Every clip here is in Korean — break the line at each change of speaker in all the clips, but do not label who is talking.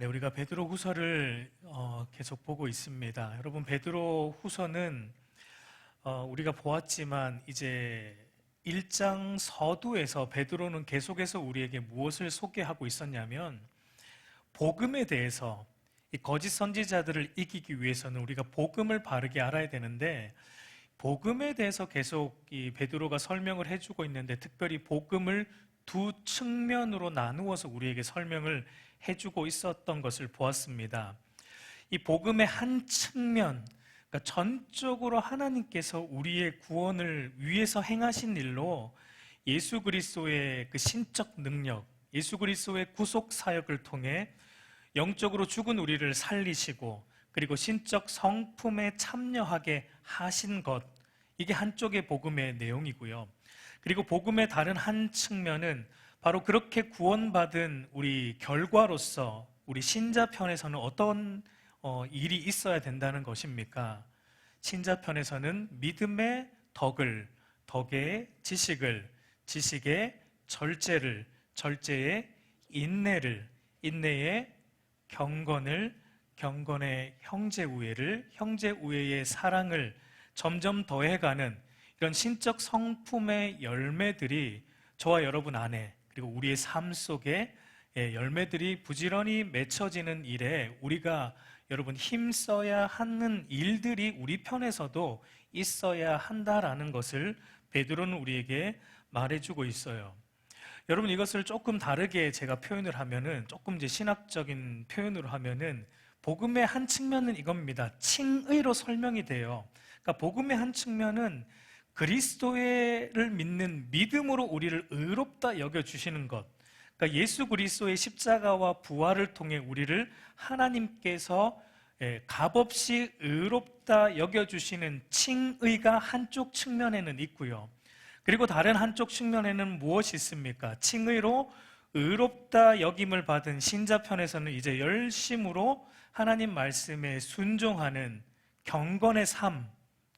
네, 우리가 베드로 후서를 계속 보고 있습니다. 여러분, 베드로 후서는 우리가 보았지만 이제 1장 서두에서 베드로는 계속해서 우리에게 무엇을 소개하고 있었냐면, 복음에 대해서, 이 거짓 선지자들을 이기기 위해서는 우리가 복음을 바르게 알아야 되는데, 복음에 대해서 계속 이 베드로가 설명을 해주고 있는데, 특별히 복음을 두 측면으로 나누어서 우리에게 설명을 해주고 있었던 것을 보았습니다. 이 복음의 한 측면, 그러니까 전적으로 하나님께서 우리의 구원을 위해서 행하신 일로 예수 그리스도의 그 신적 능력, 예수 그리스도의 구속 사역을 통해 영적으로 죽은 우리를 살리시고, 그리고 신적 성품에 참여하게 하신 것, 이게 한쪽의 복음의 내용이고요. 그리고 복음의 다른 한 측면은 바로 그렇게 구원받은 우리 결과로서 우리 신자편에서는 어떤 일이 있어야 된다는 것입니까? 신자편에서는 믿음의 덕을, 덕의 지식을, 지식의 절제를, 절제의 인내를, 인내의 경건을, 경건의 형제우애를, 형제우애의 사랑을 점점 더해가는 이런 신적 성품의 열매들이 저와 여러분 안에, 그리고 우리의 삶 속에 열매들이 부지런히 맺혀지는 일에 우리가 여러분 힘써야 하는 일들이 우리 편에서도 있어야 한다라는 것을 베드로는 우리에게 말해주고 있어요. 여러분, 이것을 조금 다르게 제가 표현을 하면은, 조금 이제 신학적인 표현으로 하면은, 복음의 한 측면은 이겁니다. 칭의로 설명이 돼요. 그러니까 복음의 한 측면은 그리스도를 믿는 믿음으로 우리를 의롭다 여겨주시는 것, 그러니까 예수 그리스도의 십자가와 부활을 통해 우리를 하나님께서 값없이 의롭다 여겨주시는 칭의가 한쪽 측면에는 있고요. 그리고 다른 한쪽 측면에는 무엇이 있습니까? 칭의로 의롭다 여김을 받은 신자편에서는 이제 열심으로 하나님 말씀에 순종하는 경건의 삶,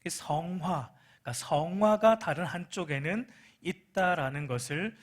성화, 그러니까 성화가 다른 한쪽에는 있다라는 것을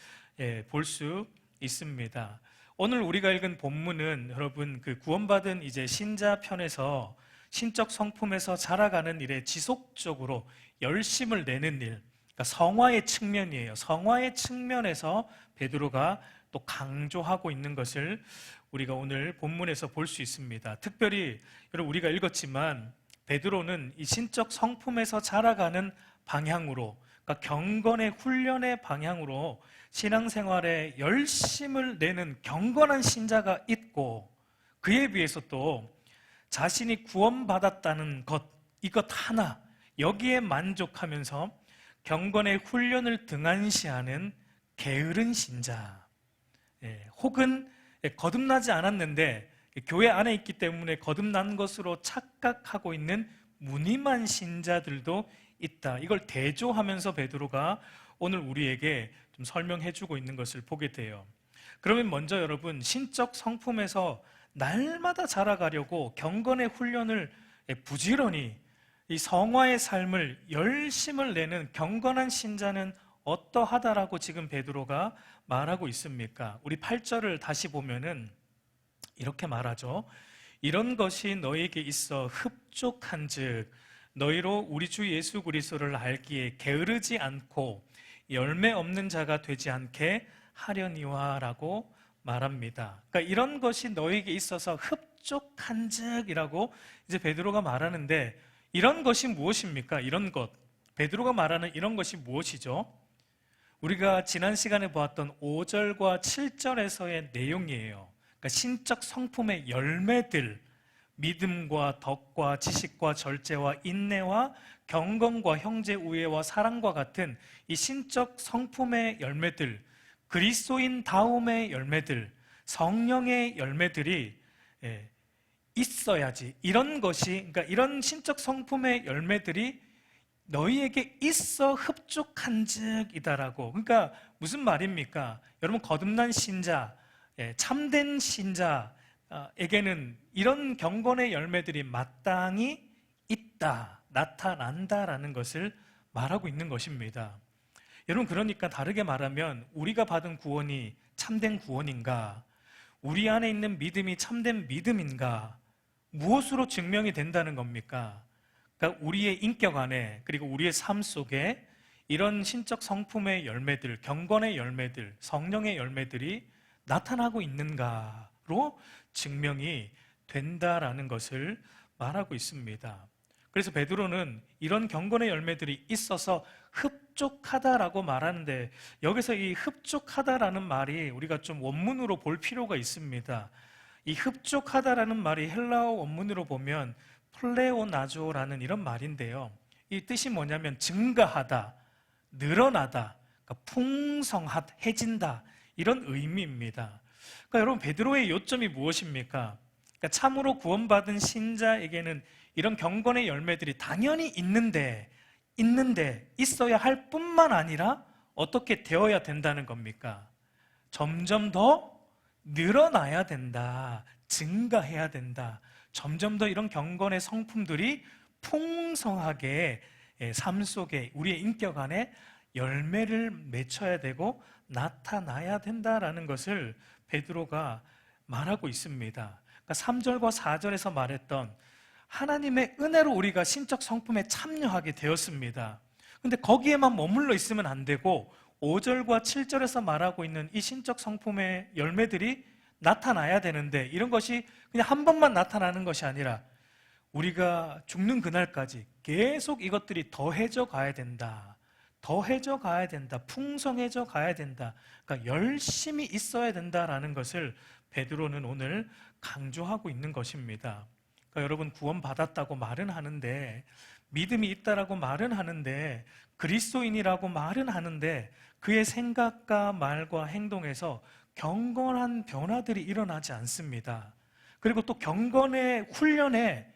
볼 수 있습니다. 오늘 우리가 읽은 본문은 여러분 그 구원받은 이제 신자 편에서 신적 성품에서 자라가는 일에 지속적으로 열심을 내는 일, 그러니까 성화의 측면이에요. 성화의 측면에서 베드로가 또 강조하고 있는 것을 우리가 오늘 본문에서 볼 수 있습니다. 특별히 여러분 우리가 읽었지만 베드로는 이 신적 성품에서 자라가는 방향으로, 그러니까 경건의 훈련의 방향으로 신앙생활에 열심을 내는 경건한 신자가 있고, 그에 비해서 또 자신이 구원받았다는 것, 이것 하나, 여기에 만족하면서 경건의 훈련을 등한시하는 게으른 신자, 혹은 거듭나지 않았는데 교회 안에 있기 때문에 거듭난 것으로 착각하고 있는 무늬만 신자들도 있다. 이걸 대조하면서 베드로가 오늘 우리에게 좀 설명해주고 있는 것을 보게 돼요. 그러면 먼저 여러분, 신적 성품에서 날마다 자라가려고 경건의 훈련을 부지런히, 이 성화의 삶을 열심을 내는 경건한 신자는 어떠하다라고 지금 베드로가 말하고 있습니까? 우리 8절을 다시 보면은 이렇게 말하죠. 이런 것이 너희에게 있어 흡족한즉 너희로 우리 주 예수 그리스도를 알기에 게으르지 않고 열매 없는 자가 되지 않게 하려니와 라고 말합니다. 그러니까 이런 것이 너희에게 있어서 흡족한즉이라고 이제 베드로가 말하는데, 이런 것이 무엇입니까? 이런 것, 베드로가 말하는 이런 것이 무엇이죠? 우리가 지난 시간에 보았던 5절과 7절에서의 내용이에요. 그러니까 신적 성품의 열매들, 믿음과 덕과 지식과 절제와 인내와 경건과 형제 우애와 사랑과 같은 이 신적 성품의 열매들, 그리스도인 다움의 열매들, 성령의 열매들이 있어야지, 이런 것이, 그러니까 이런 신적 성품의 열매들이 너희에게 있어 흡족한즉이다라고. 그러니까 무슨 말입니까? 여러분, 거듭난 신자, 참된 신자에게는 이런 경건의 열매들이 마땅히 있다, 나타난다라는 것을 말하고 있는 것입니다. 여러분, 그러니까 다르게 말하면 우리가 받은 구원이 참된 구원인가? 우리 안에 있는 믿음이 참된 믿음인가? 무엇으로 증명이 된다는 겁니까? 그러니까 우리의 인격 안에, 그리고 우리의 삶 속에 이런 신적 성품의 열매들, 경건의 열매들, 성령의 열매들이 나타나고 있는가로 증명이 된다라는 것을 말하고 있습니다. 그래서 베드로는 이런 경건의 열매들이 있어서 흡족하다라고 말하는데, 여기서 이 흡족하다라는 말이 우리가 좀 원문으로 볼 필요가 있습니다. 이 흡족하다라는 말이 헬라어 원문으로 보면 플레오나조라는 이런 말인데요, 이 뜻이 뭐냐면 증가하다, 늘어나다, 그러니까 풍성해진다, 이런 의미입니다. 그러니까 여러분, 베드로의 요점이 무엇입니까? 그러니까 참으로 구원받은 신자에게는 이런 경건의 열매들이 당연히 있는데 있어야 할 뿐만 아니라 어떻게 되어야 된다는 겁니까? 점점 더 늘어나야 된다, 증가해야 된다, 점점 더 이런 경건의 성품들이 풍성하게 삶 속에, 우리의 인격 안에 열매를 맺혀야 되고 나타나야 된다라는 것을 베드로가 말하고 있습니다. 그러니까 3절과 4절에서 말했던 하나님의 은혜로 우리가 신적 성품에 참여하게 되었습니다. 근데 거기에만 머물러 있으면 안 되고 5절과 7절에서 말하고 있는 이 신적 성품의 열매들이 나타나야 되는데, 이런 것이 그냥 한 번만 나타나는 것이 아니라 우리가 죽는 그날까지 계속 이것들이 더해져 가야 된다, 더해져 가야 된다, 풍성해져 가야 된다, 그러니까 열심히 있어야 된다라는 것을 베드로는 오늘 강조하고 있는 것입니다. 그러니까 여러분, 구원받았다고 말은 하는데, 믿음이 있다라고 말은 하는데, 그리스도인이라고 말은 하는데, 그의 생각과 말과 행동에서 경건한 변화들이 일어나지 않습니다. 그리고 또 경건의 훈련에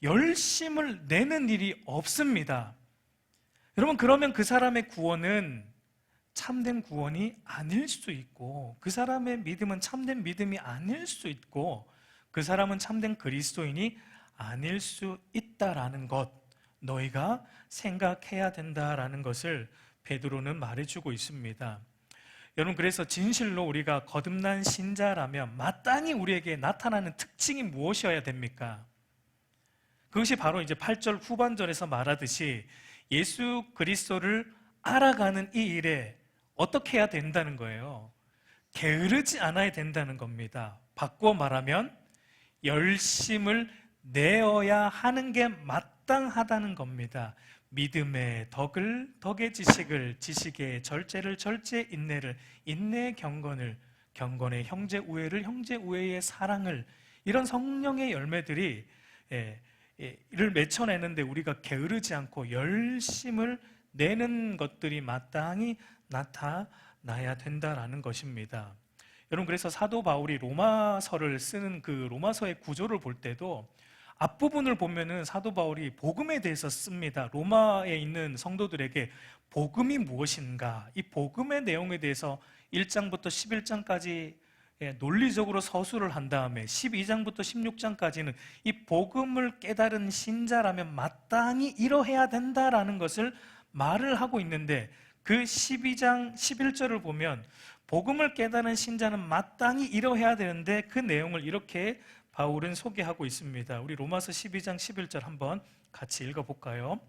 열심을 내는 일이 없습니다. 여러분, 그러면 그 사람의 구원은 참된 구원이 아닐 수 있고, 그 사람의 믿음은 참된 믿음이 아닐 수 있고, 그 사람은 참된 그리스도인이 아닐 수 있다라는 것, 너희가 생각해야 된다라는 것을 베드로는 말해주고 있습니다. 여러분, 그래서 진실로 우리가 거듭난 신자라면 마땅히 우리에게 나타나는 특징이 무엇이어야 됩니까? 그것이 바로 이제 8절 후반절에서 말하듯이 예수 그리스도를 알아가는 이 일에 어떻게 해야 된다는 거예요? 게으르지 않아야 된다는 겁니다. 바꾸어 말하면 열심을 내어야 하는 게 마땅하다는 겁니다. 믿음의 덕의 지식을, 지식의 절제를, 절제 인내를, 인내의 경건을, 경건의 형제 우애를, 형제 우애의 사랑을, 이런 성령의 열매들이 이를 맺혀내는데 우리가 게으르지 않고 열심을 내는 것들이 마땅히 나타나야 된다라는 것입니다. 여러분, 그래서 사도 바울이 로마서를 쓰는 그 로마서의 구조를 볼 때도 앞부분을 보면은 사도 바울이 복음에 대해서 씁니다. 로마에 있는 성도들에게 복음이 무엇인가, 이 복음의 내용에 대해서 1장부터 11장까지 논리적으로 서술을 한 다음에 12장부터 16장까지는 이 복음을 깨달은 신자라면 마땅히 이러해야 된다라는 것을 말을 하고 있는데, 그 12장 11절을 보면 복음을 깨달은 신자는 마땅히 이러해야 되는데 그 내용을 이렇게 바울은 소개하고 있습니다. 우리 로마서 12장 11절 한번 같이 읽어볼까요?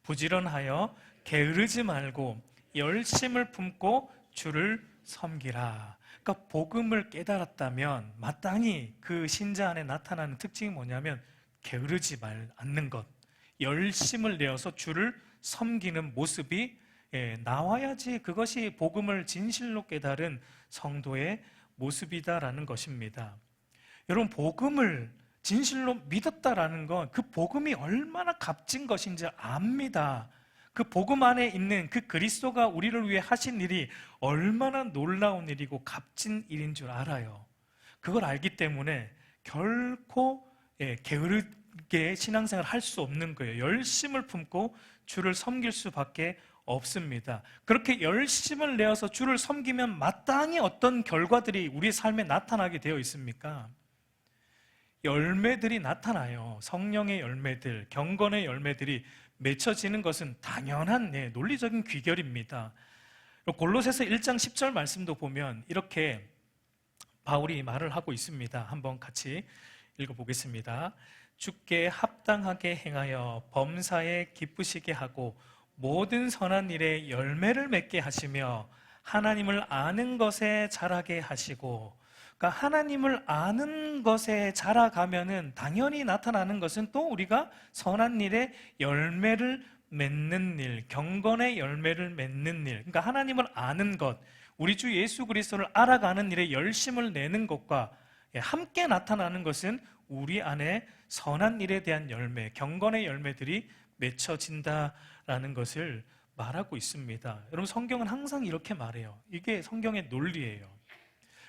부지런하여 게으르지 말고 열심을 품고 주를 섬기라. 그러니까 복음을 깨달았다면 마땅히 그 신자 안에 나타나는 특징이 뭐냐면 게으르지 않는 것, 열심을 내어서 주를 섬기는 모습이 나와야지 그것이 복음을 진실로 깨달은 성도의 모습이다라는 것입니다. 여러분, 복음을 진실로 믿었다라는 건 그 복음이 얼마나 값진 것인지 압니다. 그 복음 안에 있는 그 그리스도가 우리를 위해 하신 일이 얼마나 놀라운 일이고 값진 일인 줄 알아요. 그걸 알기 때문에 결코 게으르게 신앙생활을 할 수 없는 거예요. 열심을 품고 주를 섬길 수밖에 없습니다. 그렇게 열심을 내어서 주를 섬기면 마땅히 어떤 결과들이 우리의 삶에 나타나게 되어 있습니까? 열매들이 나타나요. 성령의 열매들, 경건의 열매들이 맺혀지는 것은 당연한 논리적인 귀결입니다. 골로새서 1장 10절 말씀도 보면 이렇게 바울이 말을 하고 있습니다. 한번 같이 읽어보겠습니다. 주께 합당하게 행하여 범사에 기쁘시게 하고 모든 선한 일에 열매를 맺게 하시며 하나님을 아는 것에 자라게 하시고, 그러니까 하나님을 아는 것에 자라가면은 당연히 나타나는 것은 또 우리가 선한 일에 열매를 맺는 일, 경건의 열매를 맺는 일, 그러니까 하나님을 아는 것, 우리 주 예수 그리스도를 알아가는 일에 열심을 내는 것과 함께 나타나는 것은 우리 안에 선한 일에 대한 열매, 경건의 열매들이 맺혀진다라는 것을 말하고 있습니다. 여러분, 성경은 항상 이렇게 말해요. 이게 성경의 논리예요.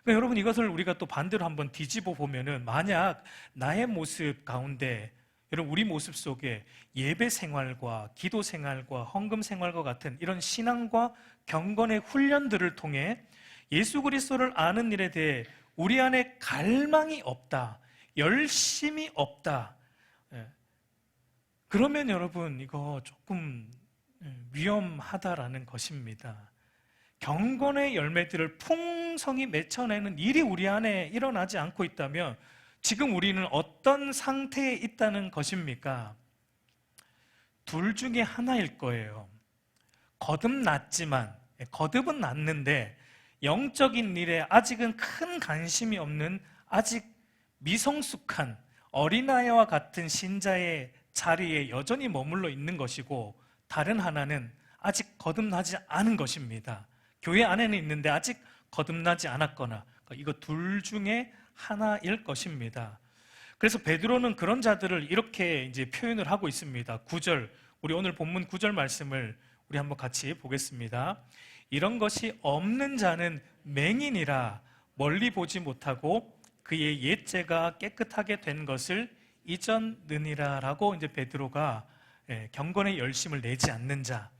그러니까 여러분, 이것을 우리가 또 반대로 한번 뒤집어 보면은, 만약 나의 모습 가운데, 여러분, 우리 모습 속에 예배 생활과 기도 생활과 헌금 생활과 같은 이런 신앙과 경건의 훈련들을 통해 예수 그리스도를 아는 일에 대해 우리 안에 갈망이 없다, 열심이 없다, 그러면 여러분, 이거 조금 위험하다라는 것입니다. 경건의 열매들을 풍성히 맺혀내는 일이 우리 안에 일어나지 않고 있다면 지금 우리는 어떤 상태에 있다는 것입니까? 둘 중에 하나일 거예요. 거듭은 났는데 영적인 일에 아직은 큰 관심이 없는, 아직 미성숙한 어린아이와 같은 신자의 자리에 여전히 머물러 있는 것이고, 다른 하나는 아직 거듭나지 않은 것입니다. 교회 안에는 있는데 아직 거듭나지 않았거나, 이거 둘 중에 하나일 것입니다. 그래서 베드로는 그런 자들을 이렇게 이제 표현을 하고 있습니다. 9절, 우리 오늘 본문 9절 말씀을 우리 한번 같이 보겠습니다. 이런 것이 없는 자는 맹인이라 멀리 보지 못하고 그의 옛죄가 깨끗하게 된 것을 잊었느니라 라고 이제 베드로가 경건의 열심을 내지 않는 자,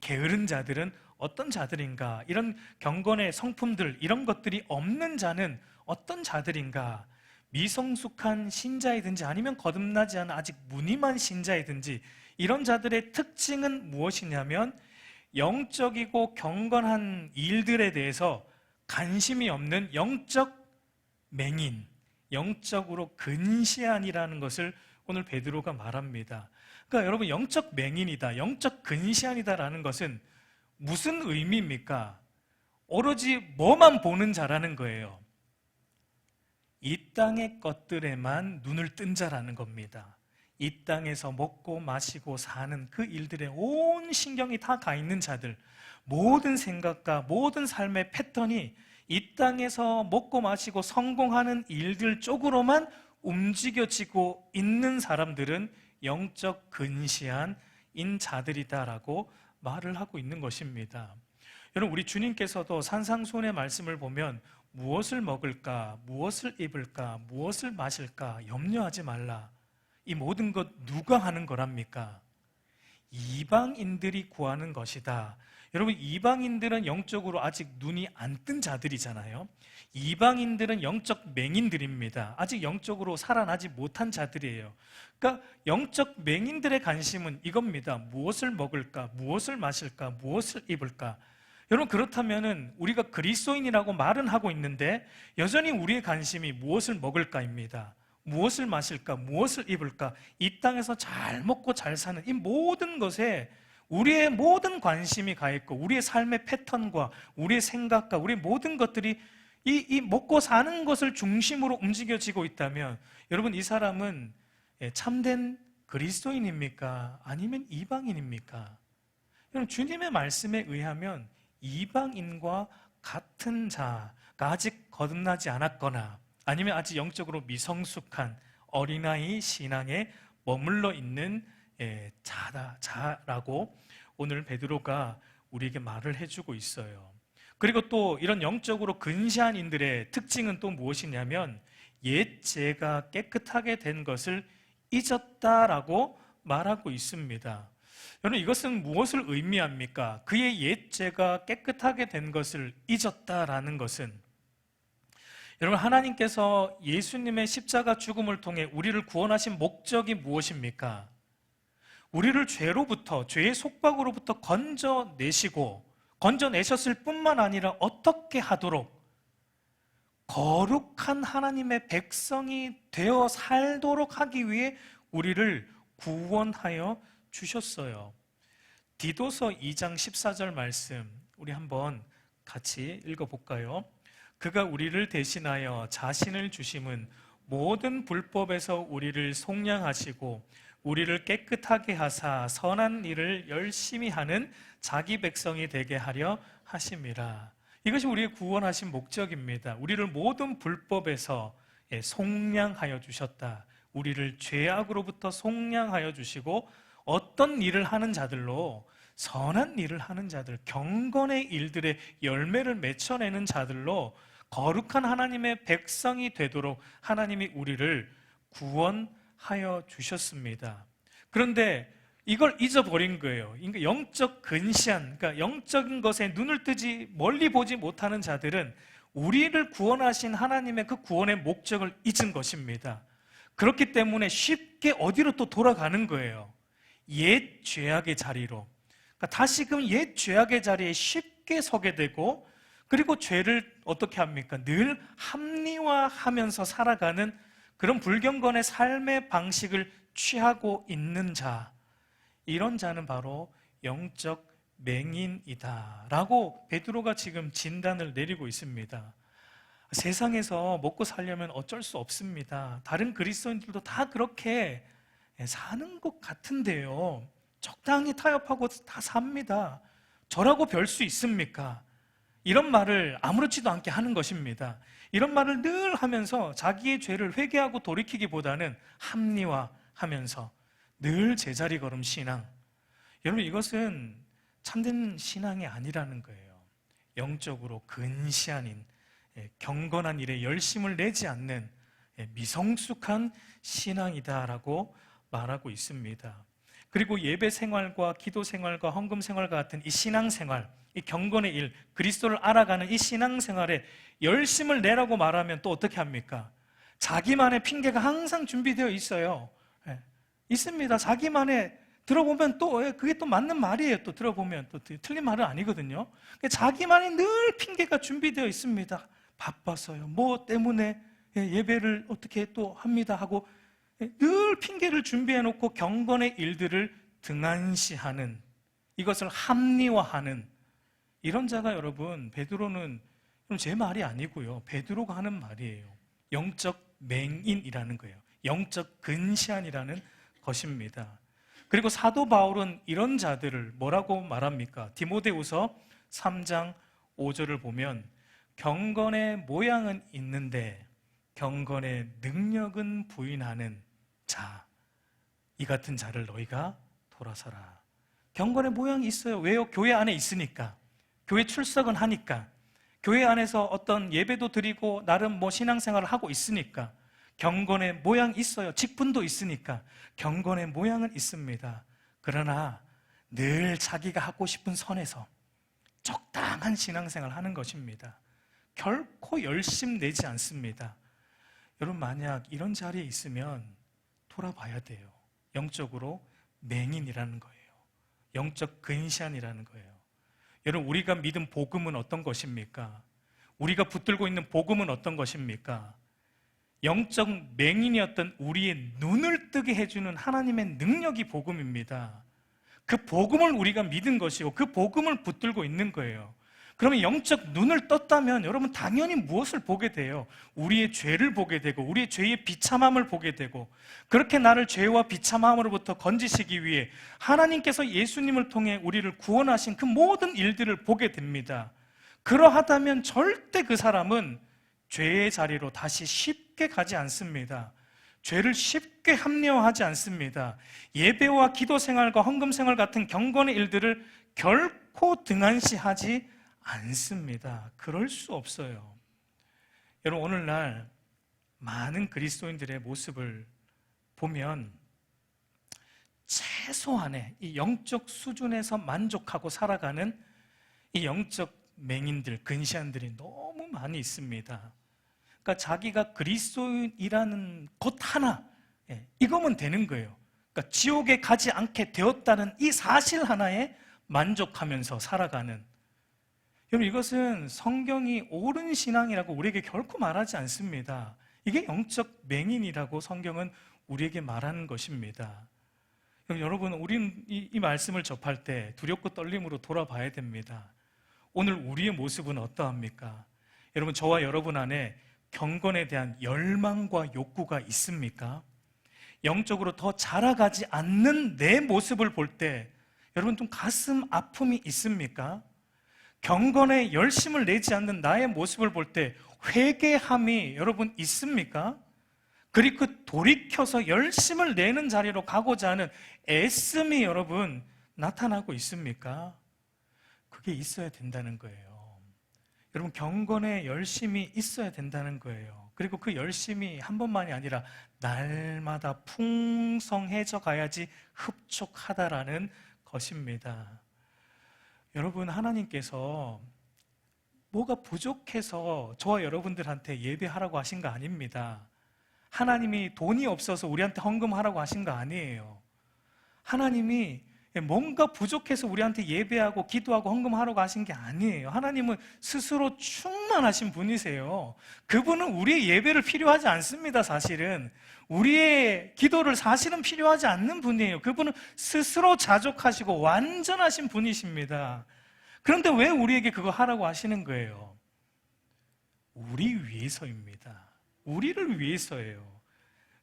게으른 자들은 어떤 자들인가, 이런 경건의 성품들, 이런 것들이 없는 자는 어떤 자들인가, 미성숙한 신자이든지 아니면 거듭나지 않은 아직 무늬만 신자이든지 이런 자들의 특징은 무엇이냐면 영적이고 경건한 일들에 대해서 관심이 없는 영적 맹인, 영적으로 근시안이라는 것을 오늘 베드로가 말합니다. 그러니까 여러분, 영적 맹인이다, 영적 근시안이다라는 것은 무슨 의미입니까? 오로지 뭐만 보는 자라는 거예요. 이 땅의 것들에만 눈을 뜬 자라는 겁니다. 이 땅에서 먹고 마시고 사는 그 일들에 온 신경이 다 가 있는 자들, 모든 생각과 모든 삶의 패턴이 이 땅에서 먹고 마시고 성공하는 일들 쪽으로만 움직여지고 있는 사람들은 영적 근시안인 자들이다라고 말을 하고 있는 것입니다. 여러분, 우리 주님께서도 산상수훈의 말씀을 보면 무엇을 먹을까, 무엇을 입을까, 무엇을 마실까 염려하지 말라, 이 모든 것 누가 하는 거랍니까? 이방인들이 구하는 것이다. 여러분, 이방인들은 영적으로 아직 눈이 안 뜬 자들이잖아요. 이방인들은 영적 맹인들입니다. 아직 영적으로 살아나지 못한 자들이에요. 그러니까 영적 맹인들의 관심은 이겁니다. 무엇을 먹을까, 무엇을 마실까, 무엇을 입을까. 여러분, 그렇다면은 우리가 그리스도인이라고 말은 하고 있는데 여전히 우리의 관심이 무엇을 먹을까입니다. 무엇을 마실까, 무엇을 입을까, 이 땅에서 잘 먹고 잘 사는 이 모든 것에 우리의 모든 관심이 가 있고, 우리의 삶의 패턴과 우리의 생각과 우리의 모든 것들이 이 먹고 사는 것을 중심으로 움직여지고 있다면, 여러분, 이 사람은 참된 그리스도인입니까? 아니면 이방인입니까? 여러분, 주님의 말씀에 의하면 이방인과 같은 자가 아직 거듭나지 않았거나 아니면 아직 영적으로 미성숙한 어린아이 신앙에 머물러 있는 자라고 오늘 베드로가 우리에게 말을 해주고 있어요. 그리고 또 이런 영적으로 근시한 인들의 특징은 또 무엇이냐면 옛 죄가 깨끗하게 된 것을 잊었다라고 말하고 있습니다. 여러분, 이것은 무엇을 의미합니까? 그의 옛 죄가 깨끗하게 된 것을 잊었다라는 것은, 여러분, 하나님께서 예수님의 십자가 죽음을 통해 우리를 구원하신 목적이 무엇입니까? 우리를 죄로부터, 죄의 속박으로부터 건져내셨을 뿐만 아니라 어떻게 하도록 거룩한 하나님의 백성이 되어 살도록 하기 위해 우리를 구원하여 주셨어요. 디도서 2장 14절 말씀 우리 한번 같이 읽어볼까요? 그가 우리를 대신하여 자신을 주심은 모든 불법에서 우리를 속량하시고 우리를 깨끗하게 하사 선한 일을 열심히 하는 자기 백성이 되게 하려 하심이라. 이것이 우리의 구원하신 목적입니다. 우리를 모든 불법에서 속량하여 주셨다. 우리를 죄악으로부터 속량하여 주시고 어떤 일을 하는 자들로, 선한 일을 하는 자들, 경건의 일들의 열매를 맺혀내는 자들로 거룩한 하나님의 백성이 되도록 하나님이 우리를 구원하여 주셨습니다. 그런데 이걸 잊어버린 거예요. 그러니까 영적 근시한, 그러니까 영적인 것에 눈을 뜨지 멀리 보지 못하는 자들은 우리를 구원하신 하나님의 그 구원의 목적을 잊은 것입니다. 그렇기 때문에 쉽게 어디로 또 돌아가는 거예요. 옛 죄악의 자리로. 그러니까 다시금 옛 죄악의 자리에 쉽게 서게 되고, 그리고 죄를 어떻게 합니까? 늘 합리화하면서 살아가는 그런 불경건의 삶의 방식을 취하고 있는 자, 이런 자는 바로 영적 맹인이다 라고 베드로가 지금 진단을 내리고 있습니다. 세상에서 먹고 살려면 어쩔 수 없습니다. 다른 그리스도인들도 다 그렇게 사는 것 같은데요, 적당히 타협하고 다 삽니다. 저라고 별 수 있습니까? 이런 말을 아무렇지도 않게 하는 것입니다. 이런 말을 늘 하면서 자기의 죄를 회개하고 돌이키기보다는 합리화하면서 늘 제자리 걸음 신앙. 여러분, 이것은 참된 신앙이 아니라는 거예요. 영적으로 근시안인, 경건한 일에 열심을 내지 않는 미성숙한 신앙이다라고 말하고 있습니다. 그리고 예배 생활과 기도 생활과 헌금 생활과 같은 이 신앙 생활, 이 경건의 일, 그리스도를 알아가는 이 신앙 생활에 열심을 내라고 말하면 또 어떻게 합니까? 자기만의 핑계가 항상 준비되어 있어요. 있습니다. 자기만의, 들어보면 또 그게 또 맞는 말이에요. 또 들어보면 또 틀린 말은 아니거든요. 자기만의 늘 핑계가 준비되어 있습니다. 바빠서요, 뭐 때문에 예배를 어떻게 또 합니다 하고 늘 핑계를 준비해 놓고 경건의 일들을 등한시하는, 이것을 합리화하는 이런 자가, 여러분, 베드로는 제 말이 아니고요, 베드로가 하는 말이에요. 영적 맹인이라는 거예요. 영적 근시안이라는 것입니다. 그리고 사도 바울은 이런 자들을 뭐라고 말합니까? 디모데후서 3장 5절을 보면 경건의 모양은 있는데 경건의 능력은 부인하는 자, 이 같은 자를 너희가 돌아서라. 경건의 모양이 있어요. 왜요? 교회 안에 있으니까. 교회 출석은 하니까. 교회 안에서 어떤 예배도 드리고 나름 뭐 신앙생활을 하고 있으니까. 경건의 모양이 있어요. 직분도 있으니까. 경건의 모양은 있습니다. 그러나 늘 자기가 하고 싶은 선에서 적당한 신앙생활을 하는 것입니다. 결코 열심 내지 않습니다. 여러분, 만약 이런 자리에 있으면 돌아봐야 돼요. 영적으로 맹인이라는 거예요. 영적 근시안이라는 거예요. 여러분, 우리가 믿은 복음은 어떤 것입니까? 우리가 붙들고 있는 복음은 어떤 것입니까? 영적 맹인이었던 우리의 눈을 뜨게 해주는 하나님의 능력이 복음입니다. 그 복음을 우리가 믿은 것이고 그 복음을 붙들고 있는 거예요. 그러면 영적 눈을 떴다면 여러분, 당연히 무엇을 보게 돼요? 우리의 죄를 보게 되고 우리의 죄의 비참함을 보게 되고, 그렇게 나를 죄와 비참함으로부터 건지시기 위해 하나님께서 예수님을 통해 우리를 구원하신 그 모든 일들을 보게 됩니다. 그러하다면 절대 그 사람은 죄의 자리로 다시 쉽게 가지 않습니다. 죄를 쉽게 합리화하지 않습니다. 예배와 기도 생활과 헌금 생활 같은 경건의 일들을 결코 등한시하지 않습니다. 그럴 수 없어요. 여러분, 오늘날 많은 그리스도인들의 모습을 보면 최소한의 이 영적 수준에서 만족하고 살아가는 이 영적 맹인들, 근시안들이 너무 많이 있습니다. 그러니까 자기가 그리스도인이라는 것 하나, 이거면 되는 거예요. 그러니까 지옥에 가지 않게 되었다는 이 사실 하나에 만족하면서 살아가는, 여러분, 이것은 성경이 옳은 신앙이라고 우리에게 결코 말하지 않습니다. 이게 영적 맹인이라고 성경은 우리에게 말하는 것입니다. 여러분, 우리는 이 말씀을 접할 때 두렵고 떨림으로 돌아봐야 됩니다. 오늘 우리의 모습은 어떠합니까? 여러분, 저와 여러분 안에 경건에 대한 열망과 욕구가 있습니까? 영적으로 더 자라가지 않는 내 모습을 볼 때 여러분 좀 가슴 아픔이 있습니까? 경건에 열심을 내지 않는 나의 모습을 볼 때 회개함이 여러분 있습니까? 그리고 돌이켜서 열심을 내는 자리로 가고자 하는 애씀이 여러분 나타나고 있습니까? 그게 있어야 된다는 거예요. 여러분, 경건에 열심이 있어야 된다는 거예요. 그리고 그 열심이 한 번만이 아니라 날마다 풍성해져 가야지 흡족하다라는 것입니다. 여러분, 하나님께서 뭐가 부족해서 저와 여러분들한테 예배하라고 하신 거 아닙니다. 하나님이 돈이 없어서 우리한테 헌금하라고 하신 거 아니에요. 하나님이 뭔가 부족해서 우리한테 예배하고 기도하고 헌금하라고 하신 게 아니에요. 하나님은 스스로 충만하신 분이세요. 그분은 우리의 예배를 필요하지 않습니다. 사실은 우리의 기도를 사실은 필요하지 않는 분이에요. 그분은 스스로 자족하시고 완전하신 분이십니다. 그런데 왜 우리에게 그거 하라고 하시는 거예요? 우리 위해서입니다. 우리를 위해서예요.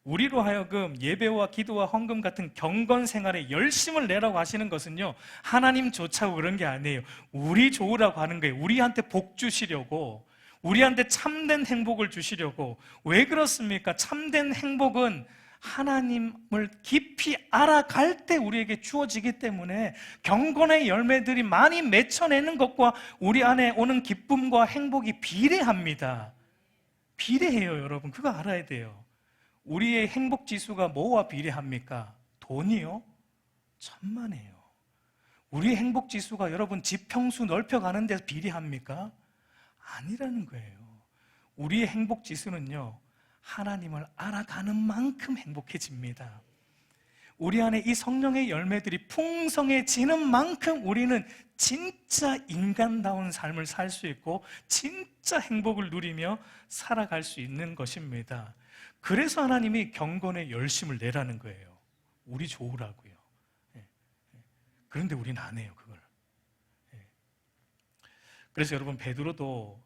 우리로 하여금 예배와 기도와 헌금 같은 경건 생활에 열심을 내라고 하시는 것은요, 하나님 좋자고 그런 게 아니에요. 우리 좋으라고 하는 거예요. 우리한테 복 주시려고, 우리한테 참된 행복을 주시려고. 왜 그렇습니까? 참된 행복은 하나님을 깊이 알아갈 때 우리에게 주어지기 때문에 경건의 열매들이 많이 맺혀내는 것과 우리 안에 오는 기쁨과 행복이 비례합니다. 비례해요, 여러분. 그거 알아야 돼요. 우리의 행복 지수가 뭐와 비례합니까? 돈이요? 천만에요. 우리의 행복 지수가 여러분 지평수 넓혀가는 데서 비례합니까? 아니라는 거예요. 우리의 행복 지수는요, 하나님을 알아가는 만큼 행복해집니다. 우리 안에 이 성령의 열매들이 풍성해지는 만큼 우리는 진짜 인간다운 삶을 살 수 있고 진짜 행복을 누리며 살아갈 수 있는 것입니다. 그래서 하나님이 경건에 열심을 내라는 거예요. 우리 좋으라고요. 그런데 우리는 안 해요, 그걸. 그래서 여러분, 베드로도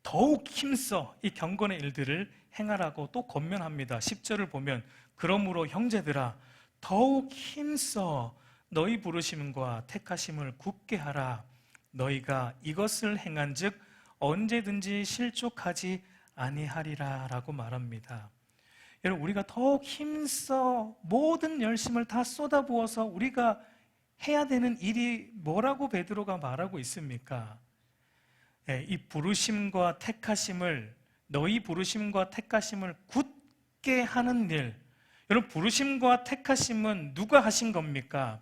더욱 힘써 이 경건의 일들을 행하라고 또 권면합니다. 10절을 보면, 그러므로 형제들아 더욱 힘써 너희 부르심과 택하심을 굳게 하라. 너희가 이것을 행한즉 언제든지 실족하지 아니하리라 라고 말합니다. 여러분, 우리가 더욱 힘써 모든 열심을 다 쏟아부어서 우리가 해야 되는 일이 뭐라고 베드로가 말하고 있습니까? 이 부르심과 택하심을, 너희 부르심과 택하심을 굳게 하는 일. 여러분, 부르심과 택하심은 누가 하신 겁니까?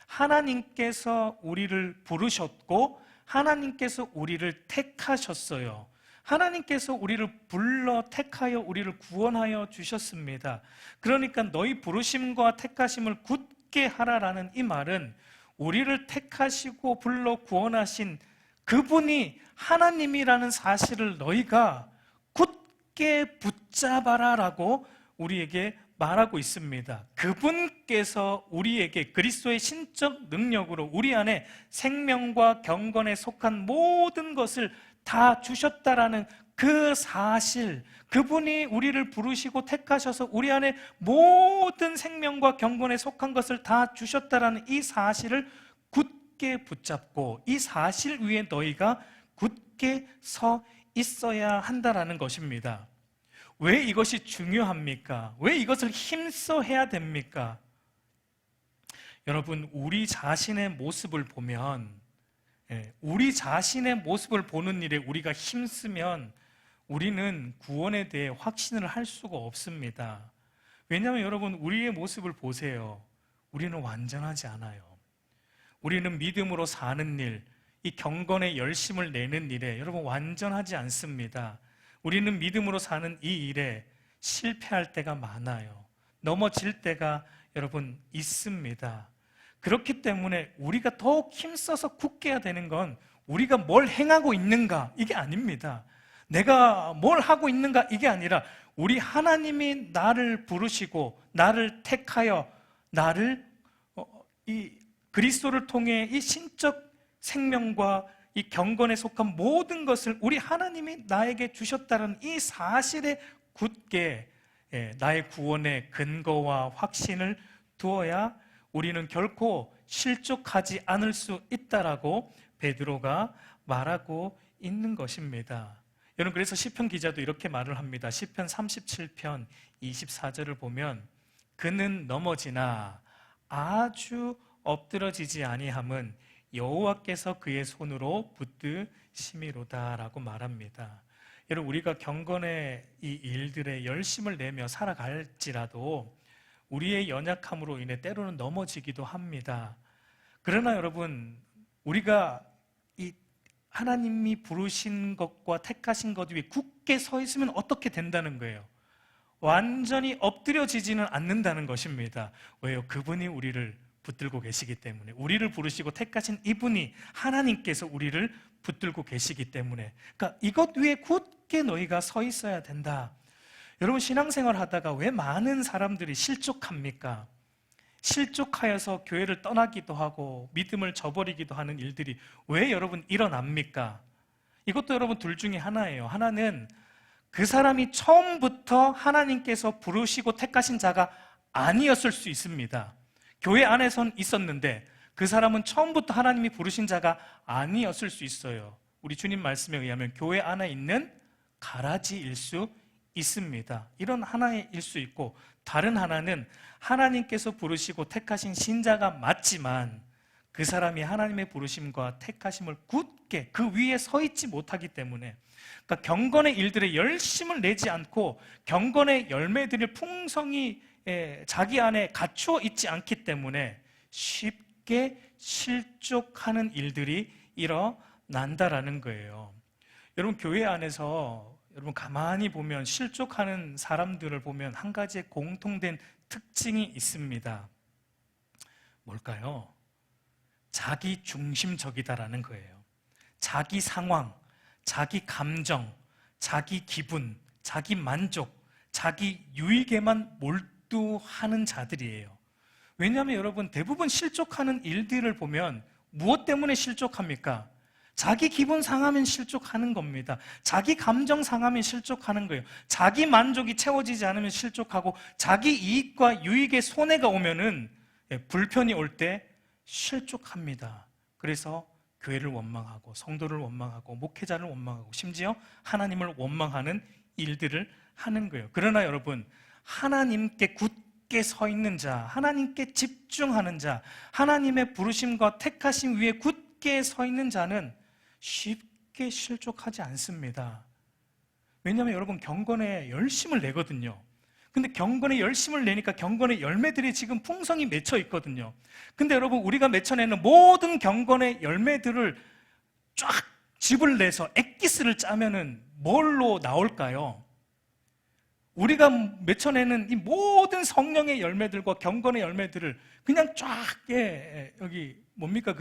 하나님께서 우리를 부르셨고 하나님께서 우리를 택하셨어요. 하나님께서 우리를 불러 택하여 우리를 구원하여 주셨습니다. 그러니까 너희 부르심과 택하심을 굳게 하라라는 이 말은 우리를 택하시고 불러 구원하신 그분이 하나님이라는 사실을 너희가 굳게 붙잡아라라고 우리에게 말하고 있습니다. 그분께서 우리에게 그리스도의 신적 능력으로 우리 안에 생명과 경건에 속한 모든 것을 다 주셨다라는 그 사실, 그분이 우리를 부르시고 택하셔서 우리 안에 모든 생명과 경건에 속한 것을 다 주셨다라는 이 사실을 굳게 붙잡고 이 사실 위에 너희가 굳게 서 있어야 한다라는 것입니다. 왜 이것이 중요합니까? 왜 이것을 힘써 해야 됩니까? 여러분, 우리 자신의 모습을 보면, 우리 자신의 모습을 보는 일에 우리가 힘쓰면 우리는 구원에 대해 확신을 할 수가 없습니다. 왜냐하면 여러분, 우리의 모습을 보세요. 우리는 완전하지 않아요. 우리는 믿음으로 사는 일, 이 경건의 열심을 내는 일에 여러분 완전하지 않습니다. 우리는 믿음으로 사는 이 일에 실패할 때가 많아요. 넘어질 때가 여러분 있습니다. 그렇기 때문에 우리가 더욱 힘써서 굳게 해야 되는 건 우리가 뭘 행하고 있는가 이게 아닙니다. 내가 뭘 하고 있는가 이게 아니라 우리 하나님이 나를 부르시고 나를 택하여 나를 이 그리스도를 통해 이 신적 생명과 이 경건에 속한 모든 것을 우리 하나님이 나에게 주셨다는 이 사실에 굳게 나의 구원의 근거와 확신을 두어야 우리는 결코 실족하지 않을 수 있다라고 베드로가 말하고 있는 것입니다. 여러분, 그래서 시편 기자도 이렇게 말을 합니다. 시편 37편 24절을 보면 그는 넘어지나 아주 엎드러지지 아니함은 여호와께서 그의 손으로 붙드심이로다라고 말합니다. 여러분, 우리가 경건의 이 일들에 열심을 내며 살아갈지라도 우리의 연약함으로 인해 때로는 넘어지기도 합니다. 그러나 여러분, 우리가 이 하나님이 부르신 것과 택하신 것 위에 굳게 서 있으면 어떻게 된다는 거예요? 완전히 엎드려지지는 않는다는 것입니다. 왜요? 그분이 우리를 붙들고 계시기 때문에, 우리를 부르시고 택하신 이분이 하나님께서 우리를 붙들고 계시기 때문에, 그러니까 이것 위에 굳게 너희가 서 있어야 된다. 여러분, 신앙생활 하다가 왜 많은 사람들이 실족합니까? 실족하여서 교회를 떠나기도 하고 믿음을 저버리기도 하는 일들이 왜 여러분 일어납니까? 이것도 여러분 둘 중에 하나예요. 하나는 그 사람이 처음부터 하나님께서 부르시고 택하신 자가 아니었을 수 있습니다. 교회 안에선 있었는데 그 사람은 처음부터 하나님이 부르신 자가 아니었을 수 있어요. 우리 주님 말씀에 의하면 교회 안에 있는 가라지일 수 있습니다. 이런 하나일 수 있고, 다른 하나는 하나님께서 부르시고 택하신 신자가 맞지만 그 사람이 하나님의 부르심과 택하심을 굳게 그 위에 서 있지 못하기 때문에, 그러니까 경건의 일들에 열심을 내지 않고 경건의 열매들을 풍성히 자기 안에 갖추어 있지 않기 때문에 쉽게 실족하는 일들이 일어난다라는 거예요. 여러분, 교회 안에서 여러분 가만히 보면 실족하는 사람들을 보면 한 가지의 공통된 특징이 있습니다. 뭘까요? 자기 중심적이다라는 거예요. 자기 상황, 자기 감정, 자기 기분, 자기 만족, 자기 유익에만 몰두하는 자들이에요. 왜냐하면 여러분, 대부분 실족하는 일들을 보면 무엇 때문에 실족합니까? 자기 기분 상하면 실족하는 겁니다. 자기 감정 상하면 실족하는 거예요. 자기 만족이 채워지지 않으면 실족하고, 자기 이익과 유익에 손해가 오면은 불편이 올 때 실족합니다. 그래서 교회를 원망하고 성도를 원망하고 목회자를 원망하고 심지어 하나님을 원망하는 일들을 하는 거예요. 그러나 여러분, 하나님께 굳게 서 있는 자, 하나님께 집중하는 자, 하나님의 부르심과 택하심 위에 굳게 서 있는 자는 쉽게 실족하지 않습니다. 왜냐하면 여러분, 경건에 열심을 내거든요. 근데 경건에 열심을 내니까 경건의 열매들이 지금 풍성히 맺혀 있거든요. 근데 여러분, 우리가 맺혀내는 모든 경건의 열매들을 쫙 집을 내서 엑기스를 짜면은 뭘로 나올까요? 우리가 맺혀내는 이 모든 성령의 열매들과 경건의 열매들을 그냥 쫙, 여기 뭡니까?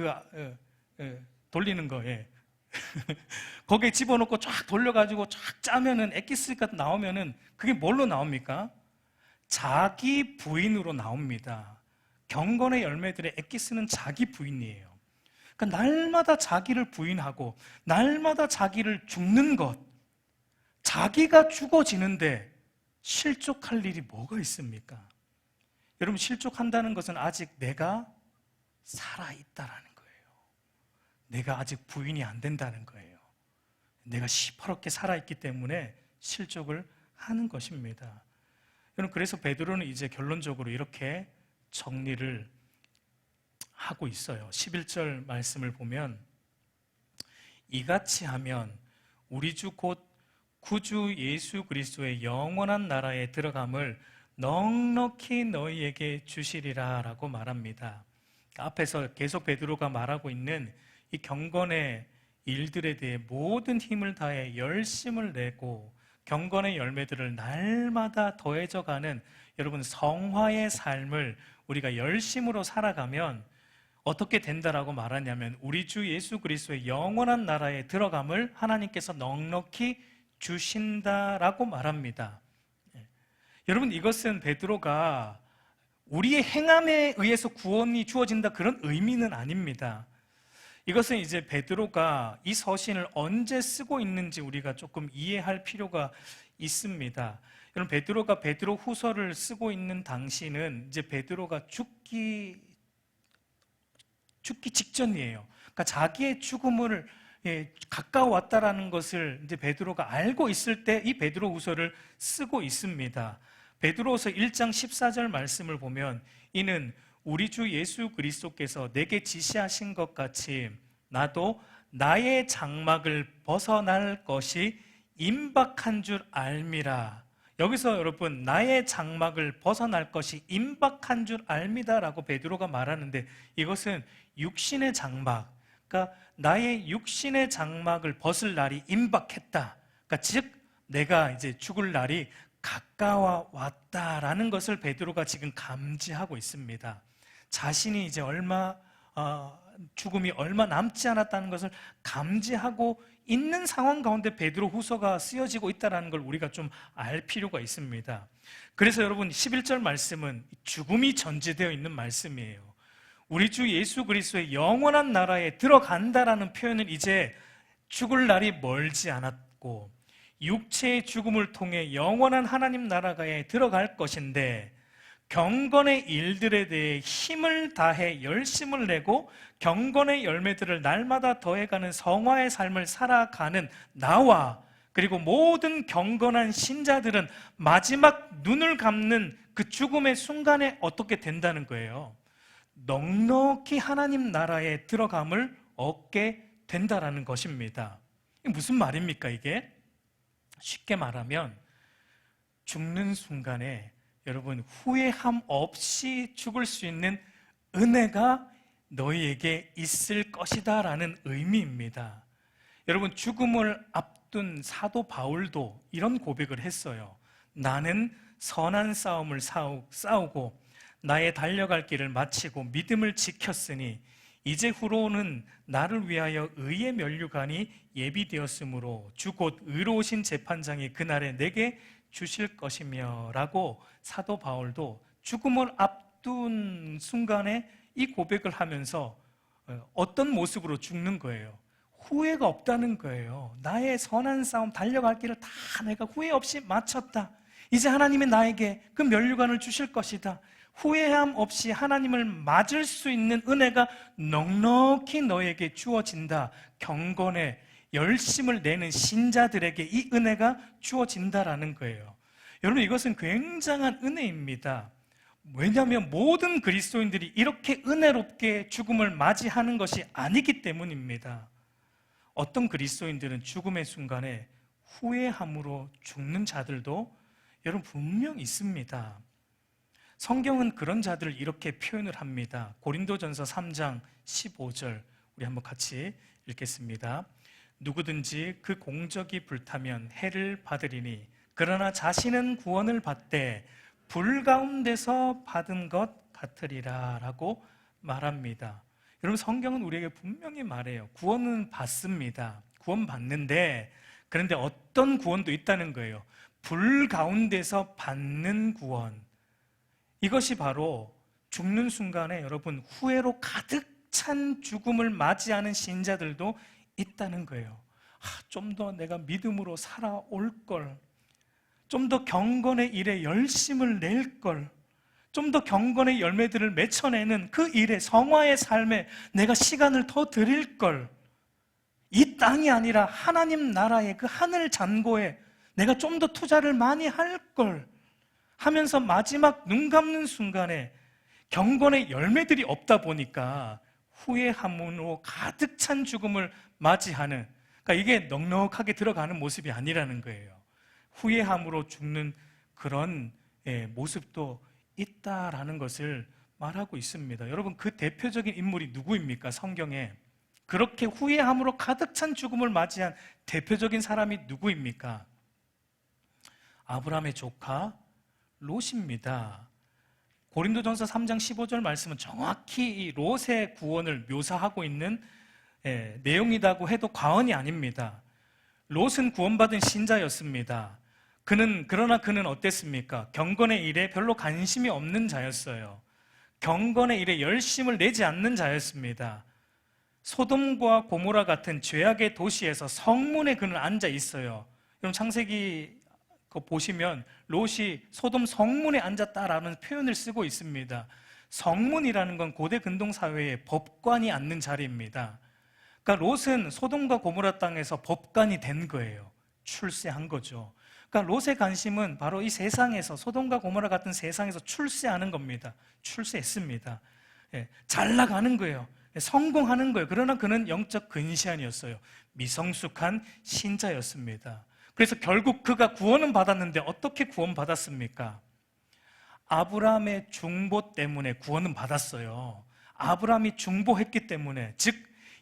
돌리는 거, 거기에 집어넣고 쫙 돌려가지고 쫙 짜면은 엑기스가 나오면은 그게 뭘로 나옵니까? 자기 부인으로 나옵니다. 경건의 열매들의 엑기스는 자기 부인이에요. 그러니까 날마다 자기를 부인하고 날마다 자기를 죽는 것, 자기가 죽어지는데 실족할 일이 뭐가 있습니까? 여러분, 실족한다는 것은 아직 내가 살아있다라는 거예요. 내가 아직 부인이 안 된다는 거예요. 내가 시퍼렇게 살아있기 때문에 실족을 하는 것입니다. 여러분, 그래서 베드로는 이제 결론적으로 이렇게 정리를 하고 있어요. 11절 말씀을 보면 이같이 하면 우리 주 곧 구주 예수 그리스도의 영원한 나라에 들어감을 넉넉히 너희에게 주시리라 라고 말합니다. 앞에서 계속 베드로가 말하고 있는 이 경건의 일들에 대해 모든 힘을 다해 열심을 내고 경건의 열매들을 날마다 더해져가는 여러분 성화의 삶을 우리가 열심으로 살아가면 어떻게 된다라고 말하냐면 우리 주 예수 그리스도의 영원한 나라에 들어감을 하나님께서 넉넉히 주신다라고 말합니다. 여러분, 이것은 베드로가 우리의 행함에 의해서 구원이 주어진다 그런 의미는 아닙니다. 이것은 이제 베드로가 이 서신을 언제 쓰고 있는지 우리가 조금 이해할 필요가 있습니다. 여러분, 베드로가 베드로 후서를 쓰고 있는 당시는 이제 베드로가 죽기 직전이에요. 그러니까 자기의 죽음을 가까워 왔다라는 것을 이제 베드로가 알고 있을 때 이 베드로 후서를 쓰고 있습니다. 베드로후서 1장 14절 말씀을 보면 이는 우리 주 예수 그리스도께서 내게 지시하신 것 같이 나도 나의 장막을 벗어날 것이 임박한 줄 알미라. 여기서 여러분, 나의 장막을 벗어날 것이 임박한 줄 알미다라고 베드로가 말하는데 이것은 육신의 장막, 그러니까 나의 육신의 장막을 벗을 날이 임박했다. 그러니까 즉 내가 이제 죽을 날이 가까워 왔다라는 것을 베드로가 지금 감지하고 있습니다. 자신이 이제 죽음이 얼마 남지 않았다는 것을 감지하고 있는 상황 가운데 베드로 후서가 쓰여지고 있다는 걸 우리가 좀 알 필요가 있습니다. 그래서 여러분 11절 말씀은 죽음이 전제되어 있는 말씀이에요. 우리 주 예수 그리스도의 영원한 나라에 들어간다라는 표현은 이제 죽을 날이 멀지 않았고 육체의 죽음을 통해 영원한 하나님 나라에 들어갈 것인데 경건의 일들에 대해 힘을 다해 열심을 내고 경건의 열매들을 날마다 더해가는 성화의 삶을 살아가는 나와 그리고 모든 경건한 신자들은 마지막 눈을 감는 그 죽음의 순간에 어떻게 된다는 거예요? 넉넉히 하나님 나라에 들어감을 얻게 된다라는 것입니다. 이게 무슨 말입니까 이게? 쉽게 말하면 죽는 순간에 여러분 후회함 없이 죽을 수 있는 은혜가 너희에게 있을 것이다 라는 의미입니다. 여러분, 죽음을 앞둔 사도 바울도 이런 고백을 했어요. 나는 선한 싸움을 싸우고 나의 달려갈 길을 마치고 믿음을 지켰으니 이제 후로는 나를 위하여 의의 면류관이 예비되었으므로 주 곧 의로우신 재판장이 그날에 내게 주실 것이며 라고 사도 바울도 죽음을 앞둔 순간에 이 고백을 하면서 어떤 모습으로 죽는 거예요? 후회가 없다는 거예요. 나의 선한 싸움 달려갈 길을 다 내가 후회 없이 마쳤다. 이제 하나님이 나에게 그 면류관을 주실 것이다. 후회함 없이 하나님을 맞을 수 있는 은혜가 넉넉히 너에게 주어진다. 경건에 열심을 내는 신자들에게 이 은혜가 주어진다라는 거예요. 여러분, 이것은 굉장한 은혜입니다. 왜냐하면 모든 그리스도인들이 이렇게 은혜롭게 죽음을 맞이하는 것이 아니기 때문입니다. 어떤 그리스도인들은 죽음의 순간에 후회함으로 죽는 자들도 여러분 분명 있습니다. 성경은 그런 자들을 이렇게 표현을 합니다. 고린도전서 3장 15절 우리 한번 같이 읽겠습니다. 누구든지 그 공적이 불타면 해를 받으리니 그러나 자신은 구원을 받되 불 가운데서 받은 것 같으리라 라고 말합니다. 여러분, 성경은 우리에게 분명히 말해요. 구원은 받습니다. 구원 받는데 그런데 어떤 구원도 있다는 거예요. 불 가운데서 받는 구원. 이것이 바로 죽는 순간에 여러분 후회로 가득 찬 죽음을 맞이하는 신자들도 있다는 거예요. 좀 더 내가 믿음으로 살아올 걸, 좀 더 경건의 일에 열심을 낼 걸, 좀 더 경건의 열매들을 맺어내는 그 일에 성화의 삶에 내가 시간을 더 드릴 걸, 이 땅이 아니라 하나님 나라의 그 하늘 잔고에 내가 좀 더 투자를 많이 할 걸 하면서 마지막 눈 감는 순간에 경건의 열매들이 없다 보니까 후회함으로 가득 찬 죽음을 맞이하는, 그러니까 이게 넉넉하게 들어가는 모습이 아니라는 거예요. 후회함으로 죽는 그런 모습도 있다라는 것을 말하고 있습니다. 여러분, 그 대표적인 인물이 누구입니까? 성경에 그렇게 후회함으로 가득 찬 죽음을 맞이한 대표적인 사람이 누구입니까? 아브라함의 조카 롯입니다. 고린도전서 3장 15절 말씀은 정확히 이 롯의 구원을 묘사하고 있는 내용이라고 해도 과언이 아닙니다. 롯은 구원받은 신자였습니다. 그러나 그는 어땠습니까? 경건의 일에 별로 관심이 없는 자였어요. 경건의 일에 열심을 내지 않는 자였습니다. 소돔과 고모라 같은 죄악의 도시에서 성문에 그는 앉아 있어요. 여러분 창세기 보시면 롯이 소돔 성문에 앉았다라는 표현을 쓰고 있습니다. 성문이라는 건 고대 근동 사회의 법관이 앉는 자리입니다. 그러니까 롯은 소돔과 고모라 땅에서 법관이 된 거예요. 출세한 거죠. 그러니까 롯의 관심은 바로 이 세상에서, 소돔과 고모라 같은 세상에서 출세하는 겁니다. 출세했습니다. 잘 나가는 거예요. 성공하는 거예요. 그러나 그는 영적 근시안이었어요. 미성숙한 신자였습니다. 그래서 결국 그가 구원은 받았는데 어떻게 구원받았습니까? 아브라함의 중보 때문에 구원은 받았어요. 아브라함이 중보했기 때문에, 즉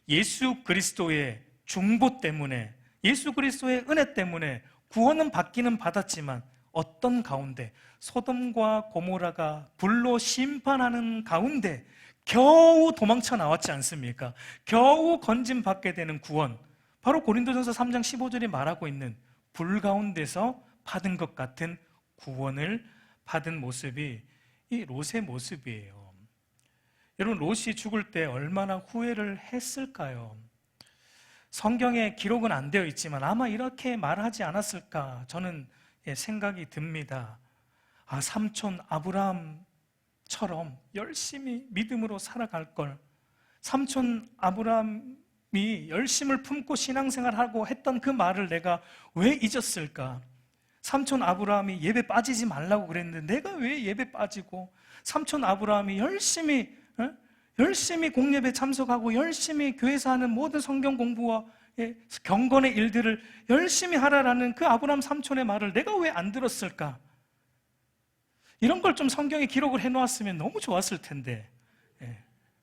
예수 그리스도의 중보 때문에, 예수 그리스도의 은혜 때문에 구원은 받기는 받았지만 어떤 가운데, 소돔과 고모라가 불로 심판하는 가운데 겨우 도망쳐 나왔지 않습니까? 겨우 건짐받게 되는 구원, 바로 고린도전서 3장 15절이 말하고 있는 불 가운데서 받은 것 같은 구원을 받은 모습이 이 롯의 모습이에요. 여러분, 롯이 죽을 때 얼마나 후회를 했을까요? 성경에 기록은 안 되어 있지만 아마 이렇게 말하지 않았을까 저는 생각이 듭니다. 삼촌 아브라함처럼 열심히 믿음으로 살아갈 걸, 삼촌 아브라함이 열심을 품고 신앙생활하고 했던 그 말을 내가 왜 잊었을까? 삼촌 아브라함이 예배 빠지지 말라고 그랬는데 내가 왜 예배 빠지고, 삼촌 아브라함이 열심히 공예배 참석하고 열심히 교회에서 하는 모든 성경 공부와 경건의 일들을 열심히 하라라는 그 아브라함 삼촌의 말을 내가 왜 안 들었을까? 이런 걸 좀 성경에 기록을 해놓았으면 너무 좋았을 텐데,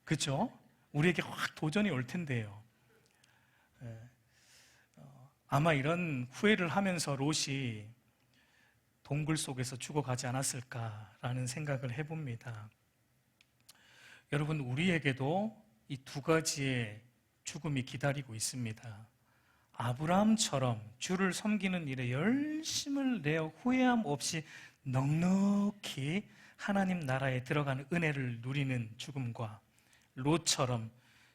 그렇죠? 우리에게 확 도전이 올 텐데요. 아마 이런 후회를 하면서 롯이 동굴 속에서 죽어가지 않았을까라는 생각을 해봅니다. 여러분, 우리에게도 이 두 가지의 죽음이 기다리고 있습니다. 아브라함처럼 주를 섬기는 일에 열심을 내어 후회함 없이 넉넉히 하나님 나라에 들어가는 은혜를 누리는 죽음과, 롯처럼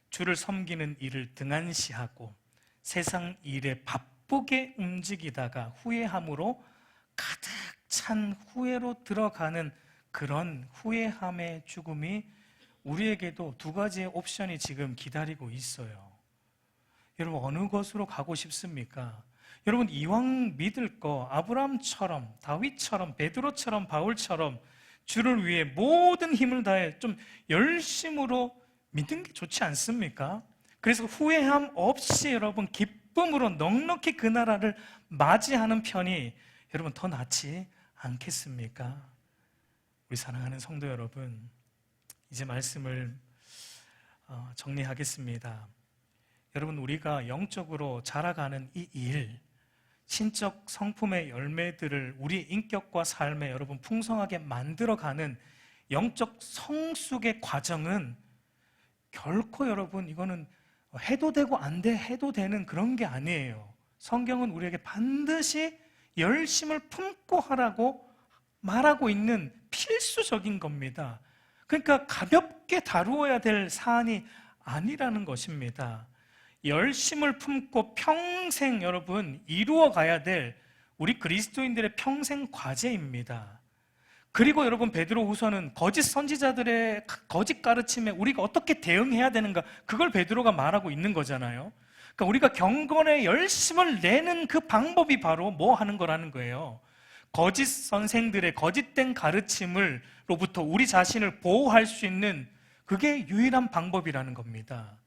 주를 섬기는 일을 등한시하고 세상 일에 바쁘게 움직이다가 후회함으로 가득 찬 후회로 들어가는 그런 후회함의 죽음이 우리에게도 두 가지의 옵션이 지금 기다리고 있어요. 여러분, 어느 것으로 가고 싶습니까? 여러분, 이왕 믿을 거 아브라함처럼, 다윗처럼, 베드로처럼, 바울처럼 주를 위해 모든 힘을 다해 좀 열심으로 믿는 게 좋지 않습니까? 그래서 후회함 없이 여러분 기쁨으로 넉넉히 그 나라를 맞이하는 편이 여러분 더 낫지 않겠습니까? 우리 사랑하는 성도 여러분, 이제 말씀을 정리하겠습니다. 여러분, 우리가 영적으로 자라가는 이 일, 신적 성품의 열매들을 우리 인격과 삶에 여러분 풍성하게 만들어가는 영적 성숙의 과정은 결코 여러분 이거는 해도 되고 안 돼 해도 되는 그런 게 아니에요. 성경은 우리에게 반드시 열심을 품고 하라고 말하고 있는 필수적인 겁니다. 그러니까 가볍게 다루어야 될 사안이 아니라는 것입니다. 열심을 품고 평생 여러분 이루어 가야 될 우리 그리스도인들의 평생 과제입니다. 그리고 여러분, 베드로후서는 거짓 선지자들의 거짓 가르침에 우리가 어떻게 대응해야 되는가, 그걸 베드로가 말하고 있는 거잖아요. 그러니까 우리가 경건에 열심을 내는 그 방법이 바로 뭐 하는 거라는 거예요. 거짓 선생들의 거짓된 가르침으로부터 우리 자신을 보호할 수 있는 그게 유일한 방법이라는 겁니다.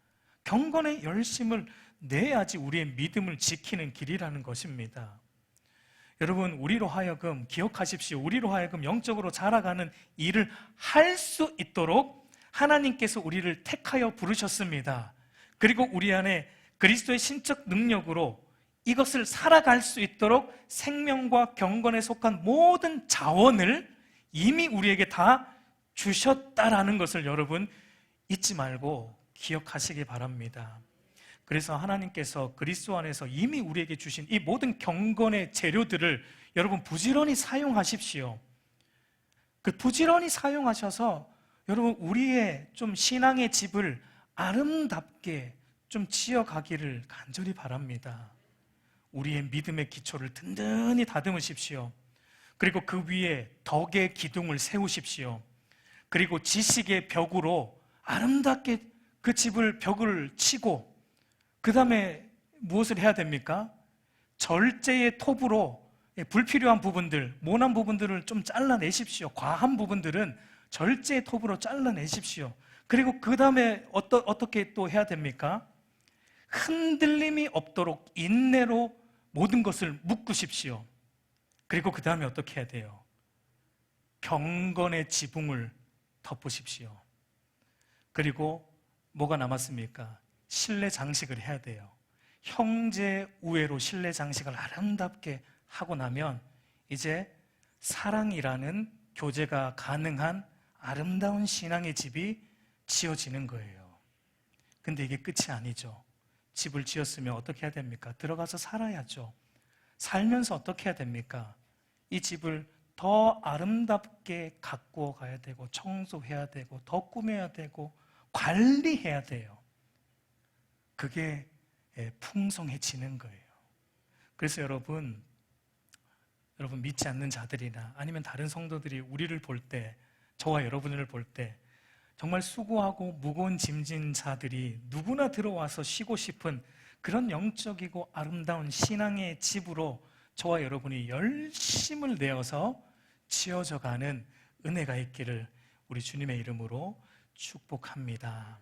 경건의 열심을 내야지 우리의 믿음을 지키는 길이라는 것입니다. 여러분, 우리로 하여금 기억하십시오. 우리로 하여금 영적으로 자라가는 일을 할 수 있도록 하나님께서 우리를 택하여 부르셨습니다. 그리고 우리 안에 그리스도의 신적 능력으로 이것을 살아갈 수 있도록 생명과 경건에 속한 모든 자원을 이미 우리에게 다 주셨다라는 것을 여러분 잊지 말고 기억하시기 바랍니다. 그래서 하나님께서 그리스도 안에서 이미 우리에게 주신 이 모든 경건의 재료들을 여러분 부지런히 사용하십시오. 그 부지런히 사용하셔서 여러분 우리의 좀 신앙의 집을 아름답게 좀 지어가기를 간절히 바랍니다. 우리의 믿음의 기초를 든든히 다듬으십시오. 그리고 그 위에 덕의 기둥을 세우십시오. 그리고 지식의 벽으로 아름답게 그 집을 벽을 치고 그 다음에 무엇을 해야 됩니까? 절제의 톱으로 불필요한 부분들, 모난 부분들을 좀 잘라내십시오. 과한 부분들은 절제의 톱으로 잘라내십시오. 그리고 그 다음에 어떻게 또 해야 됩니까? 흔들림이 없도록 인내로 모든 것을 묶으십시오. 그리고 그 다음에 어떻게 해야 돼요? 경건의 지붕을 덮으십시오. 그리고 뭐가 남았습니까? 실내 장식을 해야 돼요. 형제 우애로 실내 장식을 아름답게 하고 나면 이제 사랑이라는 교제가 가능한 아름다운 신앙의 집이 지어지는 거예요. 근데 이게 끝이 아니죠. 집을 지었으면 어떻게 해야 됩니까? 들어가서 살아야죠. 살면서 어떻게 해야 됩니까? 이 집을 더 아름답게 가꾸어 가야 되고 청소해야 되고 더 꾸며야 되고 관리해야 돼요. 그게 풍성해지는 거예요. 그래서 여러분 믿지 않는 자들이나 아니면 다른 성도들이 우리를 볼 때, 저와 여러분을 볼 때 정말 수고하고 무거운 짐진 자들이 누구나 들어와서 쉬고 싶은 그런 영적이고 아름다운 신앙의 집으로 저와 여러분이 열심을 내어서 지어져 가는 은혜가 있기를 우리 주님의 이름으로 축복합니다.